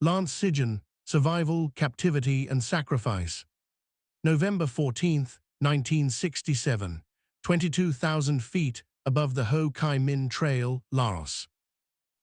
Lance Sijan, Survival, Captivity and Sacrifice. November 14, 1967, 22,000 feet above the Ho Chi Minh Trail, Laos.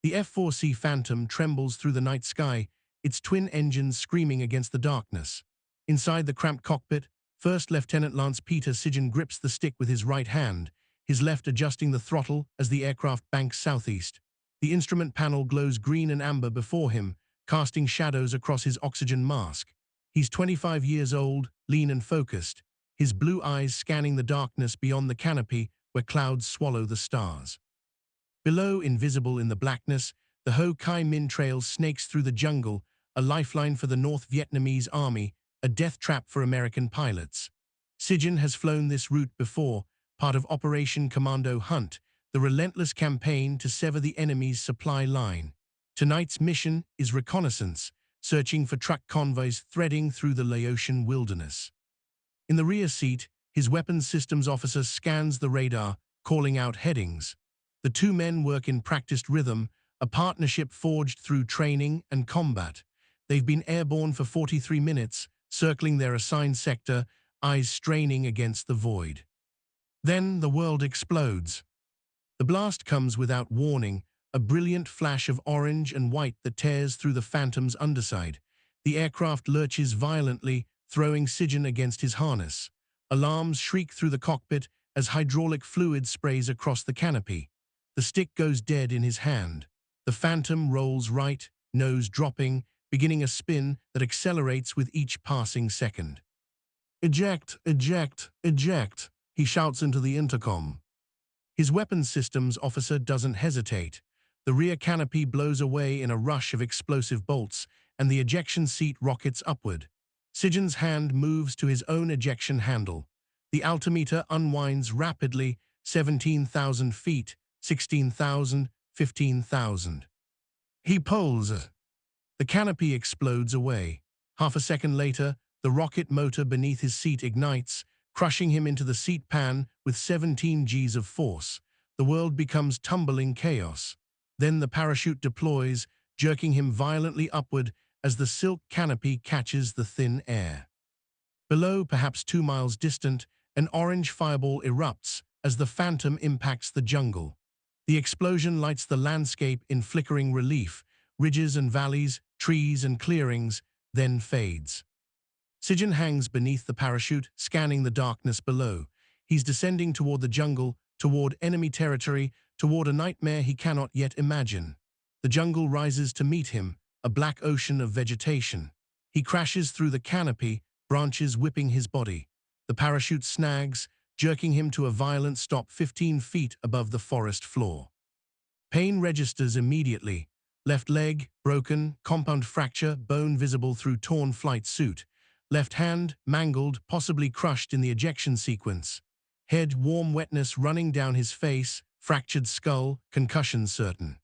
The F-4C Phantom trembles through the night sky, its twin engines screaming against the darkness. Inside the cramped cockpit, First Lieutenant Lance Peter Sijan grips the stick with his right hand, his left adjusting the throttle as the aircraft banks southeast. The instrument panel glows green and amber before him, casting shadows across his oxygen mask. He's 25 years old, lean and focused, his blue eyes scanning the darkness beyond the canopy where clouds swallow the stars. Below, invisible in the blackness, the Ho Chi Minh Trail snakes through the jungle, a lifeline for the North Vietnamese army, a death trap for American pilots. Sijan has flown this route before, part of Operation Commando Hunt, the relentless campaign to sever the enemy's supply line. Tonight's mission is reconnaissance, searching for truck convoys threading through the Laotian wilderness. In the rear seat, his weapons systems officer scans the radar, calling out headings. The two men work in practiced rhythm, a partnership forged through training and combat. They've been airborne for 43 minutes, circling their assigned sector, eyes straining against the void. Then the world explodes. The blast comes without warning, a brilliant flash of orange and white that tears through the Phantom's underside. The aircraft lurches violently, throwing Sijan against his harness. Alarms shriek through the cockpit as hydraulic fluid sprays across the canopy. The stick goes dead in his hand. The Phantom rolls right, nose dropping, beginning a spin that accelerates with each passing second. "Eject, eject, eject," he shouts into the intercom. His weapons systems officer doesn't hesitate. The rear canopy blows away in a rush of explosive bolts, and the ejection seat rockets upward. Sijan's hand moves to his own ejection handle. The altimeter unwinds rapidly, 17,000 feet, 16,000, 15,000. He pulls. The canopy explodes away. Half a second later, the rocket motor beneath his seat ignites, crushing him into the seat pan with 17 Gs of force. The world becomes tumbling chaos. Then the parachute deploys, jerking him violently upward as the silk canopy catches the thin air. Below, perhaps 2 miles distant, an orange fireball erupts as the Phantom impacts the jungle. The explosion lights the landscape in flickering relief, ridges and valleys, trees and clearings, then fades. Sijan hangs beneath the parachute, scanning the darkness below. He's descending toward the jungle, toward enemy territory, toward a nightmare he cannot yet imagine. The jungle rises to meet him, a black ocean of vegetation. He crashes through the canopy, branches whipping his body. The parachute snags, jerking him to a violent stop 15 feet above the forest floor. Pain registers immediately. Left leg, broken, compound fracture, bone visible through torn flight suit. Left hand, mangled, possibly crushed in the ejection sequence. Head, warm wetness running down his face, fractured skull, concussion certain.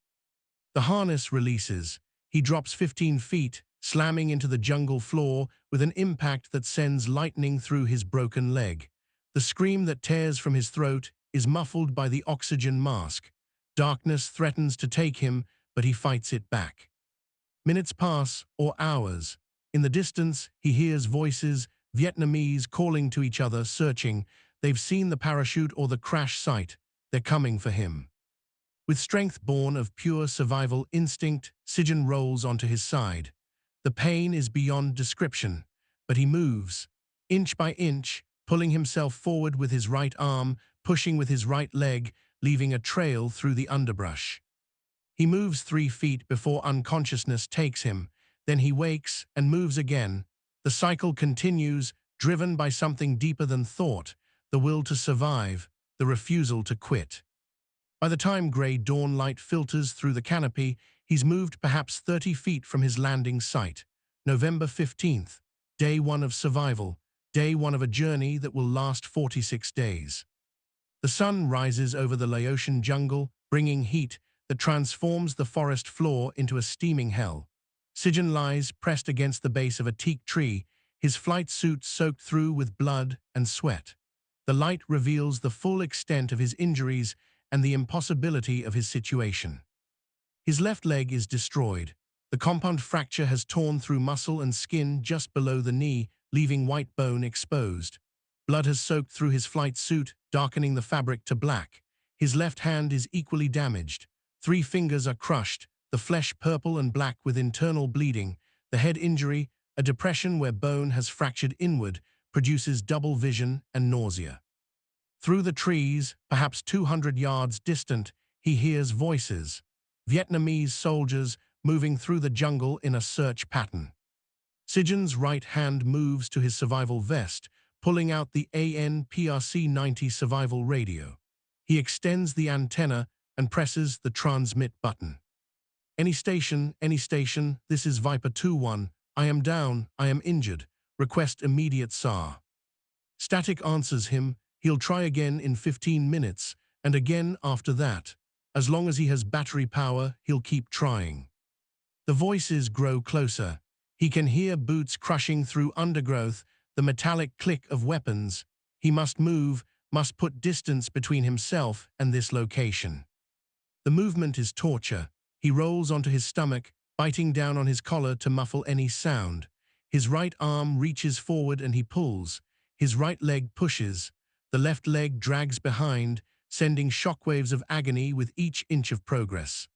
The harness releases. He drops 15 feet, slamming into the jungle floor with an impact that sends lightning through his broken leg. The scream that tears from his throat is muffled by the oxygen mask. Darkness threatens to take him, but he fights it back. Minutes pass, or hours. In the distance, he hears voices, Vietnamese calling to each other, searching. They've seen the parachute or the crash site. They're coming for him. With strength born of pure survival instinct, Sijan rolls onto his side. The pain is beyond description, but he moves, inch by inch, pulling himself forward with his right arm, pushing with his right leg, leaving a trail through the underbrush. He moves 3 feet before unconsciousness takes him. Then he wakes and moves again. The cycle continues, driven by something deeper than thought, the will to survive, the refusal to quit. By the time gray dawn light filters through the canopy, he's moved perhaps 30 feet from his landing site. November 15th, day 1 of survival, day 1 of a journey that will last 46 days. The sun rises over the Laotian jungle, bringing heat that transforms the forest floor into a steaming hell. Sijan lies pressed against the base of a teak tree, his flight suit soaked through with blood and sweat. The light reveals the full extent of his injuries and the impossibility of his situation. His left leg is destroyed. The compound fracture has torn through muscle and skin just below the knee, leaving white bone exposed. Blood has soaked through his flight suit, darkening the fabric to black. His left hand is equally damaged. 3 fingers are crushed, the flesh purple and black with internal bleeding. The head injury, a depression where bone has fractured inward, produces double vision and nausea. Through the trees, perhaps 200 yards distant, he hears voices. Vietnamese soldiers moving through the jungle in a search pattern. Sijan's right hand moves to his survival vest, pulling out the ANPRC-90 survival radio. He extends the antenna and presses the transmit button. Any station, this is Viper 2-1. I am down, I am injured. Request immediate SAR. Static answers him. He'll try again in 15 minutes, and again after that. As long as he has battery power, he'll keep trying. The voices grow closer. He can hear boots crushing through undergrowth, the metallic click of weapons. He must move, must put distance between himself and this location. The movement is torture. He rolls onto his stomach, biting down on his collar to muffle any sound. His right arm reaches forward and he pulls. His right leg pushes. The left leg drags behind, sending shockwaves of agony with each inch of progress.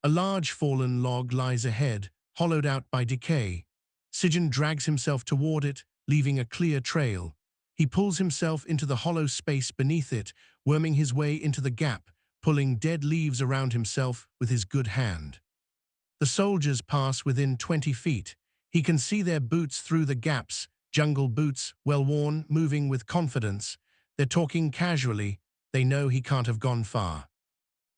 A large fallen log lies ahead, hollowed out by decay. Sijan drags himself toward it, leaving a clear trail. He pulls himself into the hollow space beneath it, worming his way into the gap, pulling dead leaves around himself with his good hand. The soldiers pass within 20 feet. He can see their boots through the gaps, jungle boots, well-worn, moving with confidence. They're talking casually. They know he can't have gone far.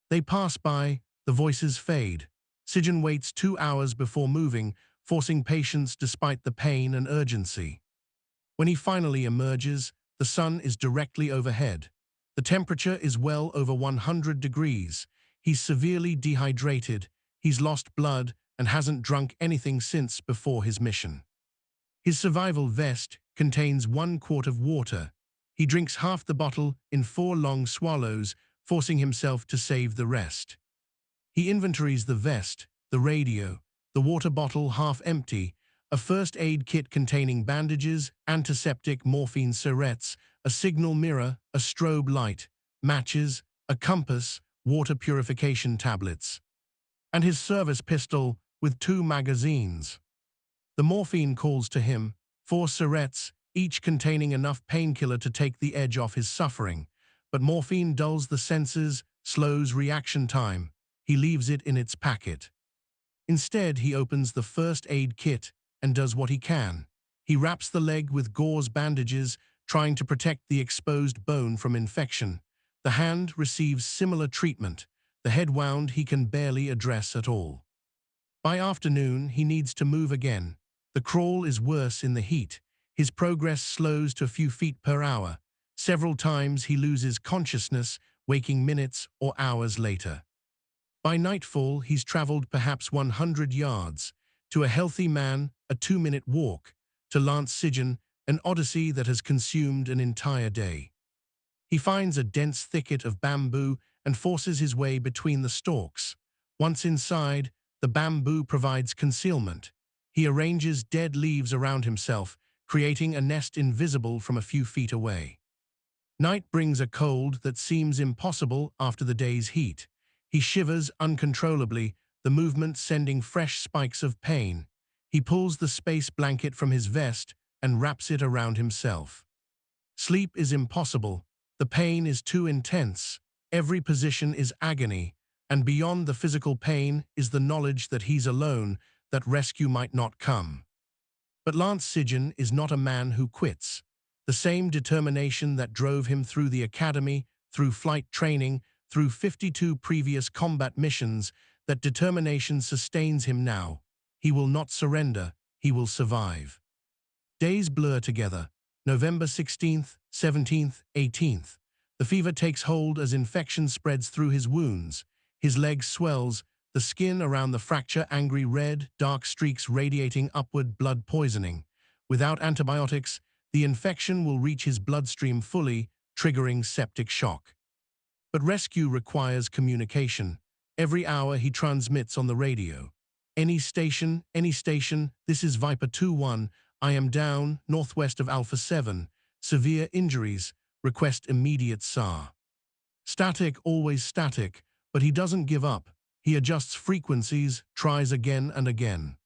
They pass by. The voices fade. Sijan waits 2 hours before moving, forcing patience despite the pain and urgency. When he finally emerges, the sun is directly overhead. The temperature is well over 100 degrees. He's severely dehydrated. He's lost blood and hasn't drunk anything since before his mission. His survival vest contains 1 quart of water. He drinks half the bottle in 4 long swallows, forcing himself to save the rest. He inventories the vest, the radio, the water bottle half empty, a first aid kit containing bandages, antiseptic, morphine syrettes, a signal mirror, a strobe light, matches, a compass, water purification tablets, and his service pistol with 2 magazines. The morphine calls to him, 4 syrettes, each containing enough painkiller to take the edge off his suffering, but morphine dulls the senses, slows reaction time. He leaves it in its packet. Instead, he opens the first aid kit and does what he can. He wraps the leg with gauze bandages, trying to protect the exposed bone from infection. The hand receives similar treatment. The head wound he can barely address at all. By afternoon, he needs to move again. The crawl is worse in the heat. His progress slows to a few feet per hour. Several times he loses consciousness, waking minutes or hours later. By nightfall, he's traveled perhaps 100 yards. To a healthy man, a 2-minute walk. To Lance Sijan, an odyssey that has consumed an entire day. He finds a dense thicket of bamboo and forces his way between the stalks. Once inside, the bamboo provides concealment. He arranges dead leaves around himself, creating a nest invisible from a few feet away. Night brings a cold that seems impossible after the day's heat. He shivers uncontrollably, the movement sending fresh spikes of pain. He pulls the space blanket from his vest and wraps it around himself. Sleep is impossible. The pain is too intense. Every position is agony. And beyond the physical pain is the knowledge that he's alone, that rescue might not come. But Lance Sijan is not a man who quits. The same determination that drove him through the academy, through flight training, through 52 previous combat missions, that determination sustains him now. He will not surrender. He will survive. Days blur together. November 16th, 17th, 18th. The fever takes hold as infection spreads through his wounds. His leg swells, the skin around the fracture angry red, dark streaks radiating upward, blood poisoning. Without antibiotics, the infection will reach his bloodstream fully, triggering septic shock. But rescue requires communication. Every hour he transmits on the radio. Any station, this is Viper 2-1. I am down, northwest of Alpha 7. Severe injuries, request immediate SAR. Static, always static, but he doesn't give up. He adjusts frequencies, tries again and again.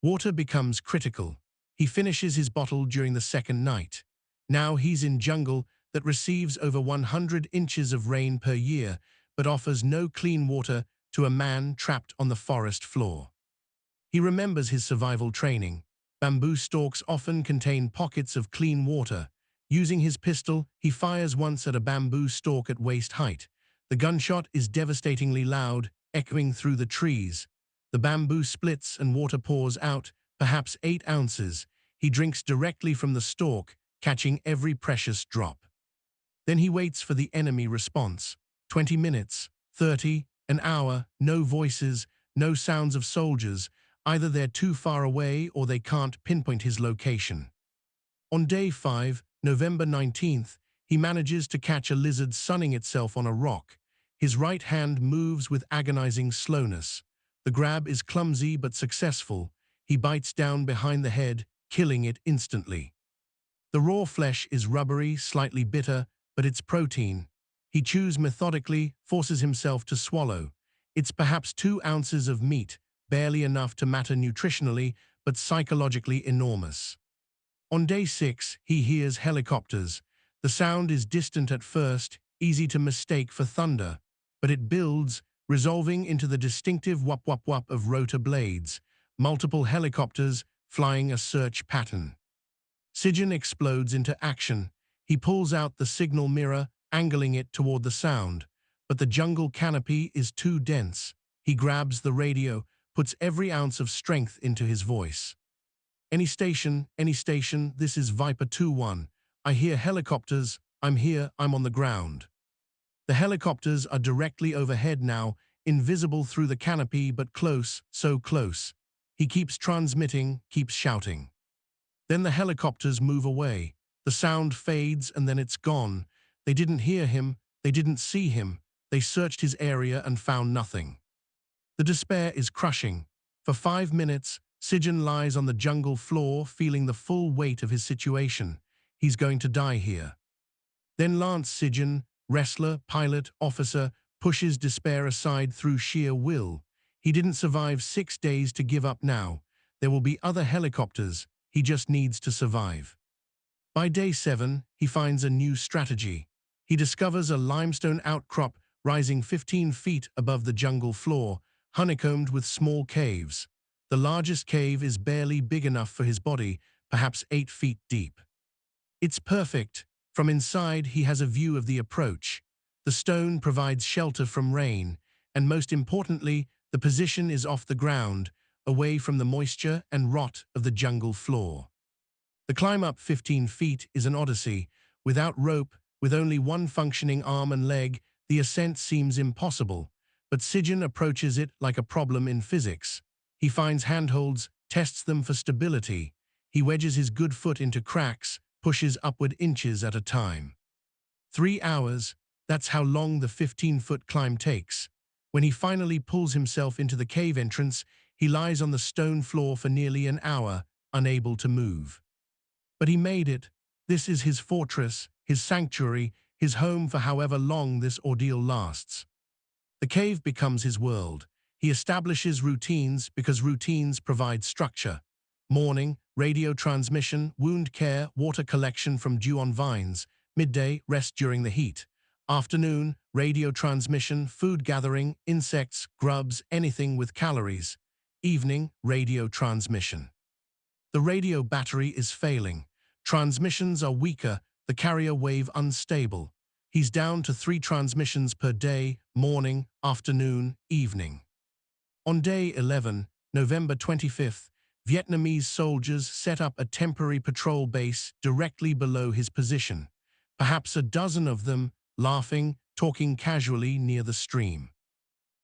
Water becomes critical. He finishes his bottle during the second night. Now he's in jungle that receives over 100 inches of rain per year, but offers no clean water to a man trapped on the forest floor. He remembers his survival training. Bamboo stalks often contain pockets of clean water. Using his pistol, he fires once at a bamboo stalk at waist height. The gunshot is devastatingly loud, echoing through the trees. The bamboo splits and water pours out, perhaps 8 ounces. He drinks directly from the stalk, catching every precious drop. Then he waits for the enemy response. 20 minutes, 30, an hour, no voices, no sounds of soldiers. Either they're too far away or they can't pinpoint his location. On day 5, November 19th, he manages to catch a lizard sunning itself on a rock. His right hand moves with agonizing slowness. The grab is clumsy but successful. He bites down behind the head, killing it instantly. The raw flesh is rubbery, slightly bitter, but it's protein. He chews methodically, forces himself to swallow. It's perhaps 2 ounces of meat, barely enough to matter nutritionally, but psychologically enormous. On day 6, he hears helicopters. The sound is distant at first, easy to mistake for thunder, but it builds, resolving into the distinctive whop-whop-whop of rotor blades, multiple helicopters flying a search pattern. Sijan explodes into action. He pulls out the signal mirror, angling it toward the sound, but the jungle canopy is too dense. He grabs the radio, puts every ounce of strength into his voice. Any station, this is Viper 2-1. I hear helicopters, I'm here, I'm on the ground. The helicopters are directly overhead now, invisible through the canopy but close, so close. He keeps transmitting, keeps shouting. Then the helicopters move away. The sound fades and then it's gone. They didn't hear him, they didn't see him. They searched his area and found nothing. The despair is crushing. For 5 minutes, Sijan lies on the jungle floor, feeling the full weight of his situation. He's going to die here. Then Lance Sijan, wrestler, pilot, officer, pushes despair aside through sheer will. He didn't survive 6 days to give up now. There will be other helicopters. He just needs to survive. By day 7, he finds a new strategy. He discovers a limestone outcrop rising 15 feet above the jungle floor, honeycombed with small caves. The largest cave is barely big enough for his body, perhaps 8 feet deep. It's perfect. From inside, he has a view of the approach. The stone provides shelter from rain, and most importantly, the position is off the ground, away from the moisture and rot of the jungle floor. The climb up 15 feet is an odyssey. Without rope, with only one functioning arm and leg, the ascent seems impossible. But Sijan approaches it like a problem in physics. He finds handholds, tests them for stability. He wedges his good foot into cracks, pushes upward inches at a time. 3 hours, that's how long the 15-foot climb takes. When he finally pulls himself into the cave entrance, he lies on the stone floor for nearly an hour, unable to move. But he made it. This is his fortress, his sanctuary, his home for however long this ordeal lasts. The cave becomes his world. He establishes routines because routines provide structure. Morning, radio transmission, wound care, water collection from dew on vines. Midday, rest during the heat. Afternoon, radio transmission, food gathering, insects, grubs, anything with calories. Evening, radio transmission. The radio battery is failing. Transmissions are weaker, the carrier wave unstable. He's down to 3 transmissions per day, morning, afternoon, evening. On day 11, November 25th, Vietnamese soldiers set up a temporary patrol base directly below his position. Perhaps a dozen of them, laughing, talking casually near the stream.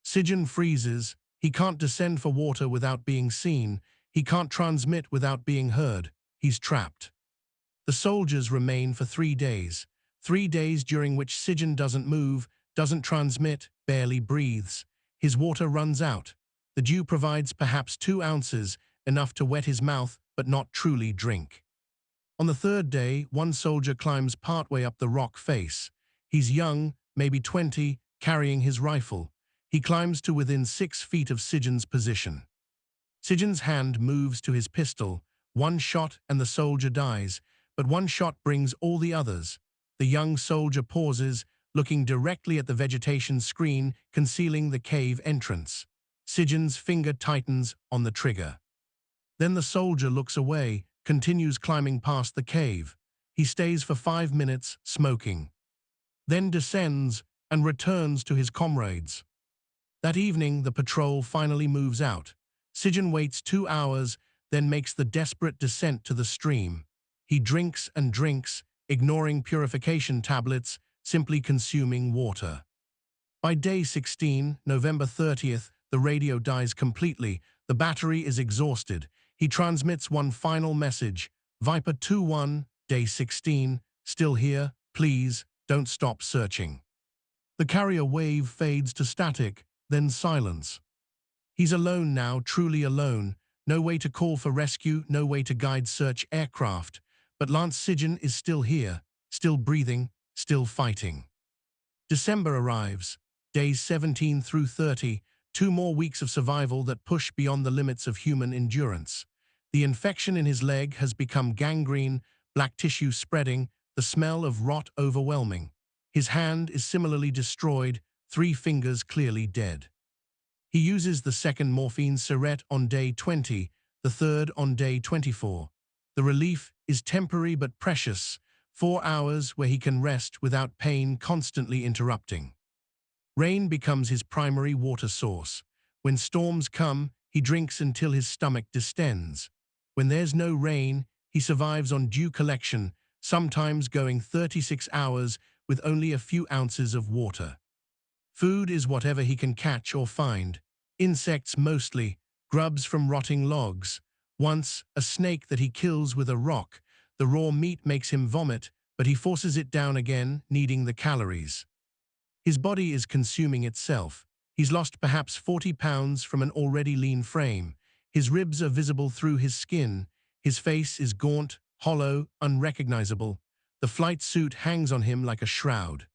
Sijan freezes. He can't descend for water without being seen. He can't transmit without being heard. He's trapped. The soldiers remain for 3 days. 3 days during which Sijan doesn't move, doesn't transmit, barely breathes. His water runs out. The dew provides perhaps 2 ounces, enough to wet his mouth but not truly drink. On the third day, one soldier climbs partway up the rock face. He's young, maybe 20, carrying his rifle. He climbs to within 6 feet of Sijan's position. Sijan's hand moves to his pistol. One shot and the soldier dies, but one shot brings all the others. The young soldier pauses, looking directly at the vegetation screen concealing the cave entrance. Sijan's finger tightens on the trigger. Then the soldier looks away, continues climbing past the cave. He stays for 5 minutes, smoking. Then descends and returns to his comrades. That evening, the patrol finally moves out. Sijan waits 2 hours, then makes the desperate descent to the stream. He drinks and drinks, ignoring purification tablets, simply consuming water. By day 16, November 30th, the radio dies completely. The battery is exhausted. He transmits one final message. Viper 2-1, day 16, still here, please, don't stop searching. The carrier wave fades to static, then silence. He's alone now, truly alone. No way to call for rescue, no way to guide search aircraft. But Lance Sijan is still here, still breathing, still fighting. December arrives. Days 17 through 30, 2 more weeks of survival that push beyond the limits of human endurance. The infection in his leg has become gangrene, black tissue spreading, the smell of rot overwhelming. His hand is similarly destroyed, 3 fingers clearly dead. He uses the second morphine syringe on day 20, the third on day 24. The relief is temporary but precious, 4 hours where he can rest without pain constantly interrupting. Rain becomes his primary water source. When storms come, he drinks until his stomach distends. When there's no rain, he survives on dew collection, sometimes going 36 hours with only a few ounces of water. Food is whatever he can catch or find. Insects mostly, grubs from rotting logs. Once, a snake that he kills with a rock. The raw meat makes him vomit, but he forces it down again, needing the calories. His body is consuming itself. He's lost perhaps 40 pounds from an already lean frame. His ribs are visible through his skin. His face is gaunt, hollow, unrecognizable. The flight suit hangs on him like a shroud.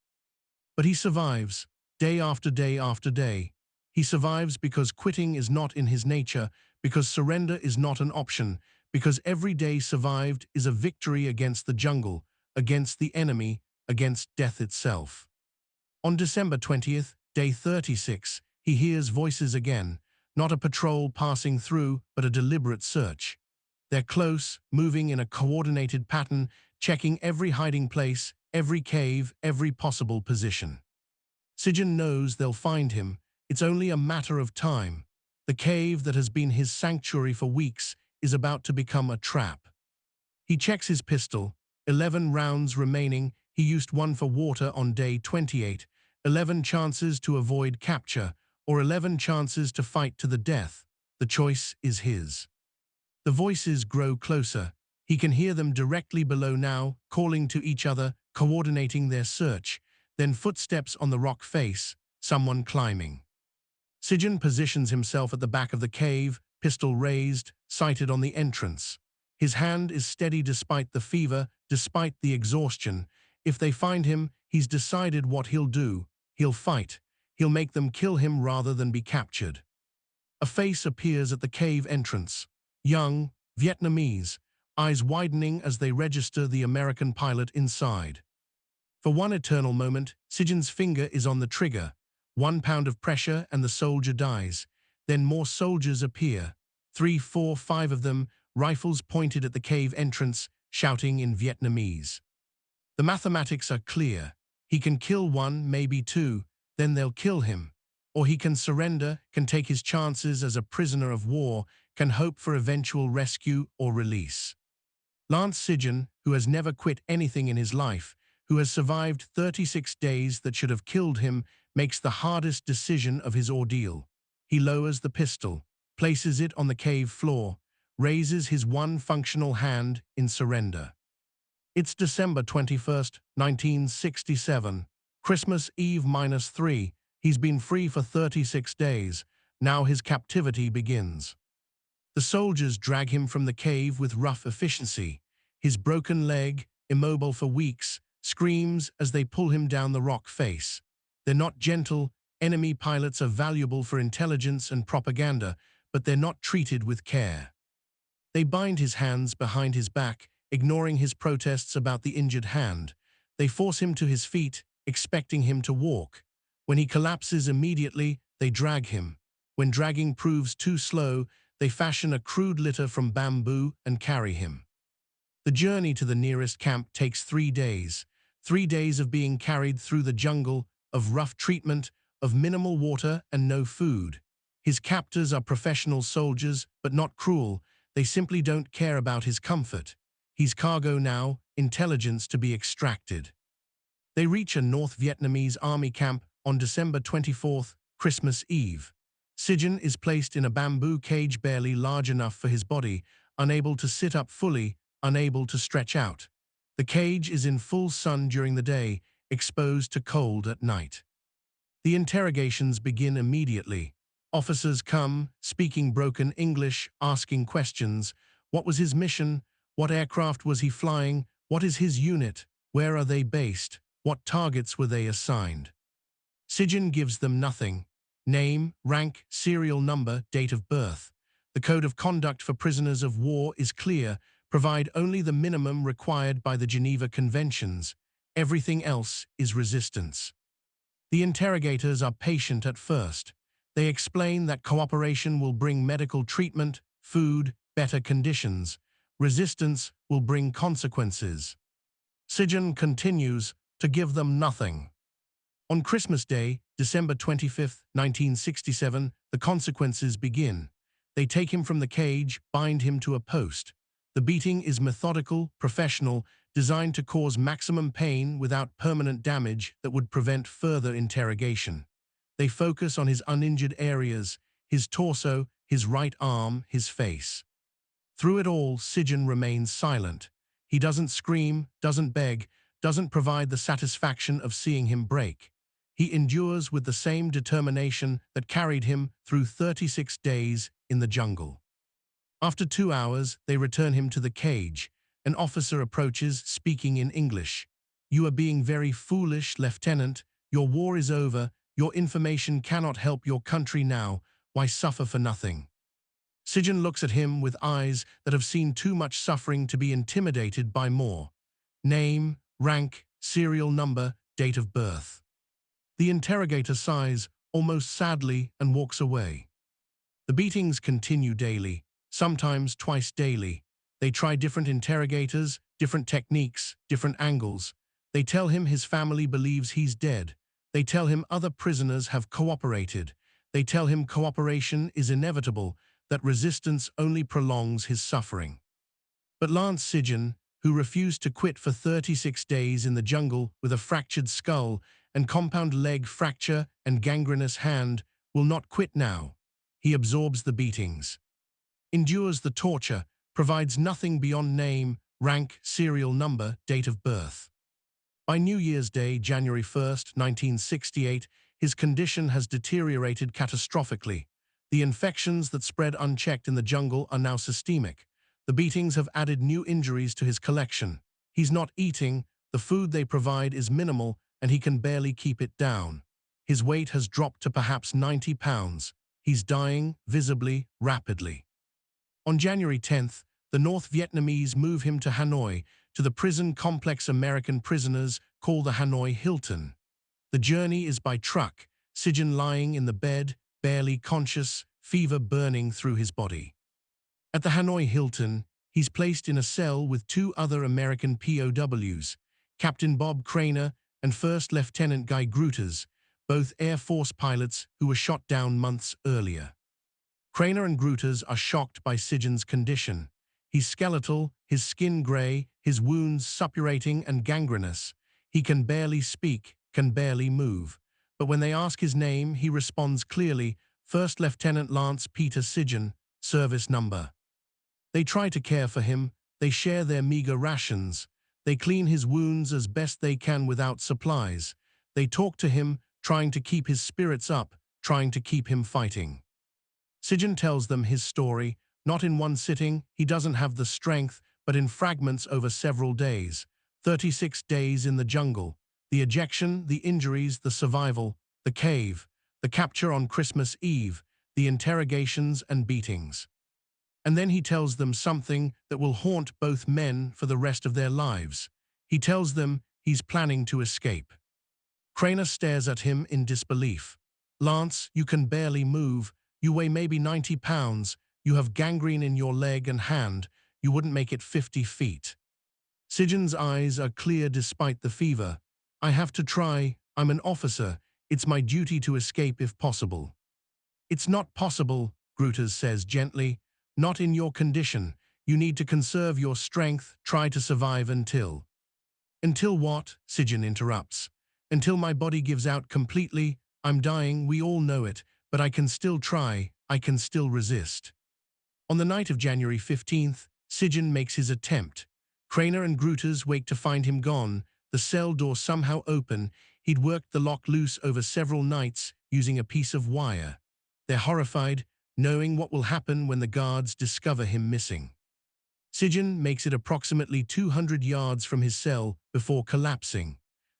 But he survives, day after day after day. He survives because quitting is not in his nature, because surrender is not an option, because every day survived is a victory against the jungle, against the enemy, against death itself. On December 20th, day 36, he hears voices again, not a patrol passing through, but a deliberate search. They're close, moving in a coordinated pattern, checking every hiding place, every cave, every possible position. Sijan knows they'll find him. It's only a matter of time. The cave that has been his sanctuary for weeks is about to become a trap. He checks his pistol, 11 rounds remaining. He used one for water on day 28, 11 chances to avoid capture, or 11 chances to fight to the death. The choice is his. The voices grow closer. He can hear them directly below now, calling to each other, coordinating their search. Then footsteps on the rock face, someone climbing. Sijan positions himself at the back of the cave, pistol raised, sighted on the entrance. His hand is steady despite the fever, despite the exhaustion. If they find him, he's decided what he'll do. He'll fight. He'll make them kill him rather than be captured. A face appears at the cave entrance. Young, Vietnamese, eyes widening as they register the American pilot inside. For one eternal moment, Sijan's finger is on the trigger. 1 pound of pressure and the soldier dies. Then more soldiers appear. 3, 4, 5 of them, rifles pointed at the cave entrance, shouting in Vietnamese. The mathematics are clear. He can kill 1, maybe 2, then they'll kill him. Or he can surrender, can take his chances as a prisoner of war, can hope for eventual rescue or release. Lance Sijan, who has never quit anything in his life, who has survived 36 days that should have killed him, makes the hardest decision of his ordeal. He lowers the pistol, places it on the cave floor, raises his one functional hand in surrender. It's December 21st, 1967, Christmas Eve -3. He's been free for 36 days. Now his captivity begins. The soldiers drag him from the cave with rough efficiency. His broken leg, immobile for weeks, screams as they pull him down the rock face. They're not gentle. Enemy pilots are valuable for intelligence and propaganda, but they're not treated with care. They bind his hands behind his back, ignoring his protests about the injured hand. They force him to his feet, expecting him to walk. When he collapses immediately, they drag him. When dragging proves too slow, they fashion a crude litter from bamboo and carry him. The journey to the nearest camp takes 3 days. 3 days of being carried through the jungle, of rough treatment, of minimal water and no food. His captors are professional soldiers, but not cruel. They simply don't care about his comfort. He's cargo now, intelligence to be extracted. They reach a North Vietnamese army camp on December 24th, Christmas Eve. Sijan is placed in a bamboo cage barely large enough for his body, unable to sit up fully, unable to stretch out. The cage is in full sun during the day, exposed to cold at night. The interrogations begin immediately. Officers come, speaking broken English, asking questions. What was his mission? What aircraft was he flying? What is his unit? Where are they based? What targets were they assigned? Sijan gives them nothing. Name, rank, serial number, date of birth. The code of conduct for prisoners of war is clear. Provide only the minimum required by the Geneva Conventions. Everything else is resistance. The interrogators are patient at first. They explain that cooperation will bring medical treatment, food, better conditions. Resistance will bring consequences. Sijan continues to give them nothing. On Christmas Day, December 25, 1967, the consequences begin. They take him from the cage, bind him to a post. The beating is methodical, professional, designed to cause maximum pain without permanent damage that would prevent further interrogation. They focus on his uninjured areas, his torso, his right arm, his face. Through it all, Sijan remains silent. He doesn't scream, doesn't beg, doesn't provide the satisfaction of seeing him break. He endures with the same determination that carried him through 36 days in the jungle. After 2 hours, they return him to the cage. An officer approaches, speaking in English. "You are being very foolish, Lieutenant. Your war is over. Your information cannot help your country now. Why suffer for nothing?" Sijan looks at him with eyes that have seen too much suffering to be intimidated by more. Name, rank, serial number, date of birth. The interrogator sighs, almost sadly, and walks away. The beatings continue daily, sometimes twice daily. They try different interrogators, different techniques, different angles. They tell him his family believes he's dead. They tell him other prisoners have cooperated. They tell him cooperation is inevitable, that resistance only prolongs his suffering. But Lance Sijan, who refused to quit for 36 days in the jungle with a fractured skull and compound leg fracture and gangrenous hand, will not quit now. He absorbs the beatings, endures the torture, provides nothing beyond name, rank, serial number, date of birth. By New Year's Day, January 1st, 1968, his condition has deteriorated catastrophically. The infections that spread unchecked in the jungle are now systemic. The beatings have added new injuries to his collection. He's not eating, the food they provide is minimal, and he can barely keep it down. His weight has dropped to perhaps 90 pounds. He's dying, visibly, rapidly. On January 10th, the North Vietnamese move him to Hanoi, to the prison complex American prisoners called the Hanoi Hilton. The journey is by truck, Sijan lying in the bed, barely conscious, fever burning through his body. At the Hanoi Hilton, he's placed in a cell with 2 other American POWs, Captain Bob Craner and First Lieutenant Guy Gruters, both Air Force pilots who were shot down months earlier. Craner and Gruters are shocked by Sijan's condition. He's skeletal, his skin gray, his wounds suppurating and gangrenous. He can barely speak, can barely move. But when they ask his name, he responds clearly, First Lieutenant Lance Peter Sijan, service number. They try to care for him. They share their meager rations. They clean his wounds as best they can without supplies. They talk to him, trying to keep his spirits up, trying to keep him fighting. Sijan tells them his story, not in one sitting, he doesn't have the strength, but in fragments over several days. 36 days in the jungle, the ejection, the injuries, the survival, the cave, the capture on Christmas Eve, the interrogations and beatings. And then he tells them something that will haunt both men for the rest of their lives. He tells them he's planning to escape. Craner stares at him in disbelief. Lance, you can barely move. You weigh maybe 90 pounds. You have gangrene in your leg and hand. You wouldn't make it 50 feet. Sijan's eyes are clear despite the fever. I have to try. I'm an officer. It's my duty to escape if possible. It's not possible, Gruters says gently. Not in your condition. You need to conserve your strength. Try to survive until. Until what? Sijan interrupts. Until my body gives out completely. I'm dying, we all know it, but I can still try. I can still resist. On the night of January 15th, Sijan makes his attempt. Craner and Gruters wake to find him gone, the cell door somehow open. He'd worked the lock loose over several nights using a piece of wire. They're horrified, knowing what will happen when the guards discover him missing. Sijan makes it approximately 200 yards from his cell before collapsing.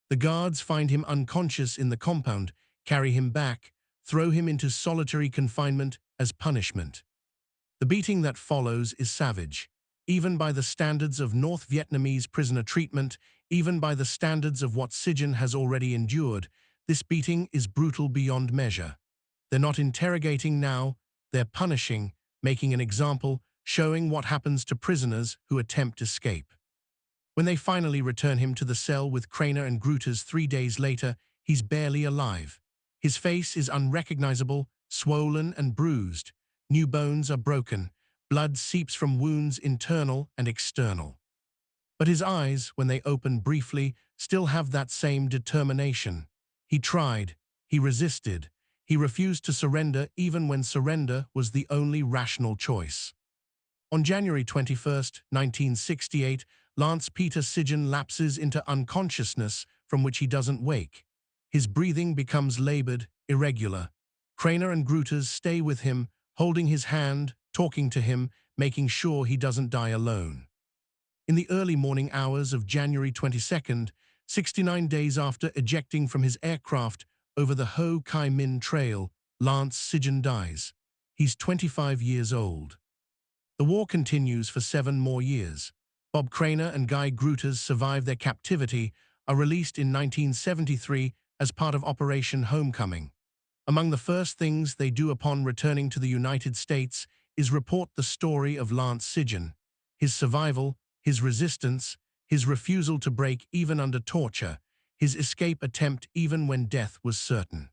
The guards find him unconscious in the compound, carry him back, throw him into solitary confinement as punishment. The beating that follows is savage. Even by the standards of North Vietnamese prisoner treatment, even by the standards of what Sijan has already endured, this beating is brutal beyond measure. They're not interrogating now, they're punishing, making an example, showing what happens to prisoners who attempt escape. When they finally return him to the cell with Craner and Gruters 3 days later, he's barely alive. His face is unrecognizable, swollen and bruised. New bones are broken. Blood seeps from wounds internal and external. But his eyes, when they open briefly, still have that same determination. He tried. He resisted. He refused to surrender even when surrender was the only rational choice. On January 21st, 1968, Lance Peter Sijan lapses into unconsciousness from which he doesn't wake. His breathing becomes labored, irregular. Craner and Gruters stay with him, holding his hand, talking to him, making sure he doesn't die alone. In the early morning hours of January 22nd, 69 days after ejecting from his aircraft over the Ho Chi Minh Trail, Lance Sijan dies. He's 25 years old. The war continues for 7 more years. Bob Craner and Guy Gruters survive their captivity, are released in 1973 as part of Operation Homecoming. Among the first things they do upon returning to the United States is report the story of Lance Sijan, his survival, his resistance, his refusal to break even under torture, his escape attempt even when death was certain.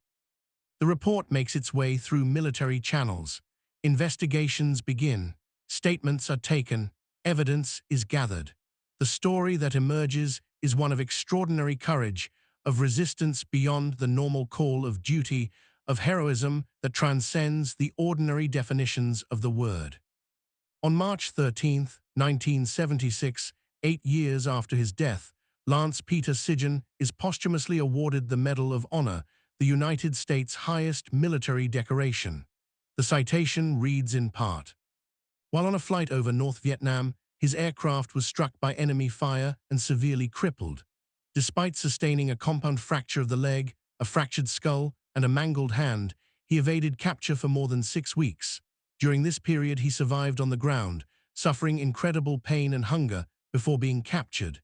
The report makes its way through military channels. Investigations begin. Statements are taken. Evidence is gathered. The story that emerges is one of extraordinary courage, of resistance beyond the normal call of duty, of heroism that transcends the ordinary definitions of the word. On March 13, 1976, 8 years after his death, Lance Peter Sijan is posthumously awarded the Medal of Honor, the United States' highest military decoration. The citation reads in part, "While on a flight over North Vietnam, his aircraft was struck by enemy fire and severely crippled. Despite sustaining a compound fracture of the leg, a fractured skull, and a mangled hand, he evaded capture for more than 6 weeks. During this period, he survived on the ground, suffering incredible pain and hunger before being captured.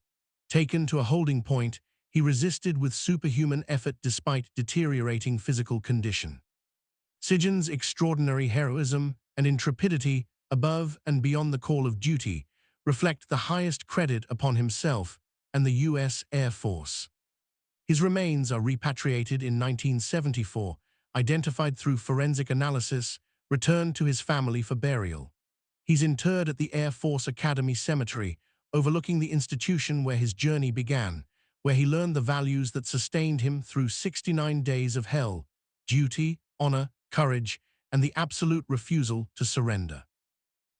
Taken to a holding point, he resisted with superhuman effort despite deteriorating physical condition." Sijan's extraordinary heroism and intrepidity above and beyond the call of duty reflect the highest credit upon himself and the U.S. Air Force. His remains are repatriated in 1974, identified through forensic analysis, returned to his family for burial. He's interred at the Air Force Academy Cemetery, overlooking the institution where his journey began, where he learned the values that sustained him through 69 days of hell: duty, honor, courage, and the absolute refusal to surrender.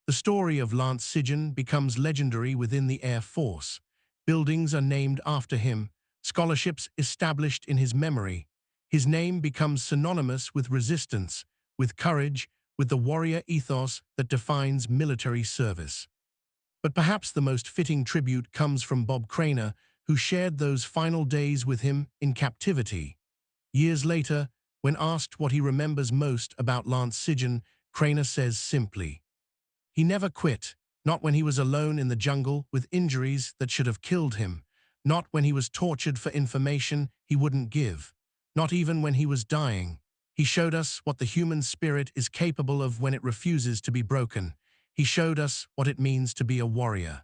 The story of Lance Sijan becomes legendary within the Air Force. Buildings are named after him, scholarships established in his memory. His name becomes synonymous with resistance, with courage, with the warrior ethos that defines military service. But perhaps the most fitting tribute comes from Bob Craner, who shared those final days with him in captivity. Years later, when asked what he remembers most about Lance Sijan, Craner says simply, "He never quit, not when he was alone in the jungle with injuries that should have killed him, not when he was tortured for information he wouldn't give, not even when he was dying. He showed us what the human spirit is capable of when it refuses to be broken. He showed us what it means to be a warrior."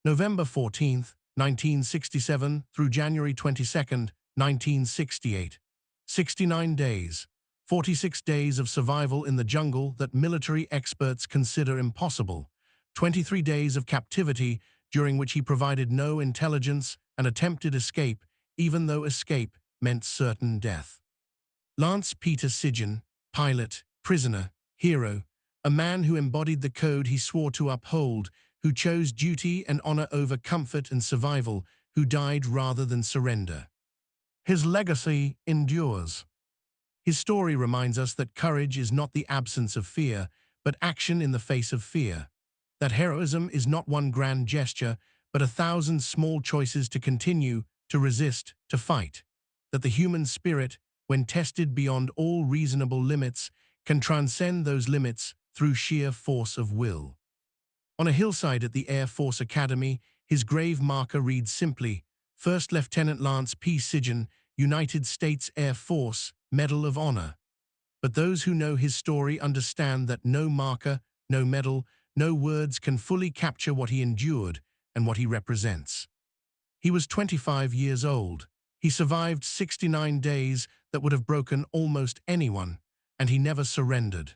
November 14th, 1967 through January 22nd, 1968. 69 days. 46 days of survival in the jungle that military experts consider impossible. 23 days of captivity during which he provided no intelligence and attempted escape, even though escape meant certain death. Lance Peter Sijan, pilot, prisoner, hero, a man who embodied the code he swore to uphold, who chose duty and honor over comfort and survival, who died rather than surrender. His legacy endures. His story reminds us that courage is not the absence of fear, but action in the face of fear. That heroism is not one grand gesture, but 1,000 small choices to continue, to resist, to fight. That the human spirit, when tested beyond all reasonable limits, can transcend those limits through sheer force of will. On a hillside at the Air Force Academy, his grave marker reads simply, First Lieutenant Lance P. Sijan, United States Air Force, Medal of Honor. But those who know his story understand that no marker, no medal, no words can fully capture what he endured and what he represents. He was 25 years old. He survived 69 days that would have broken almost anyone, and he never surrendered.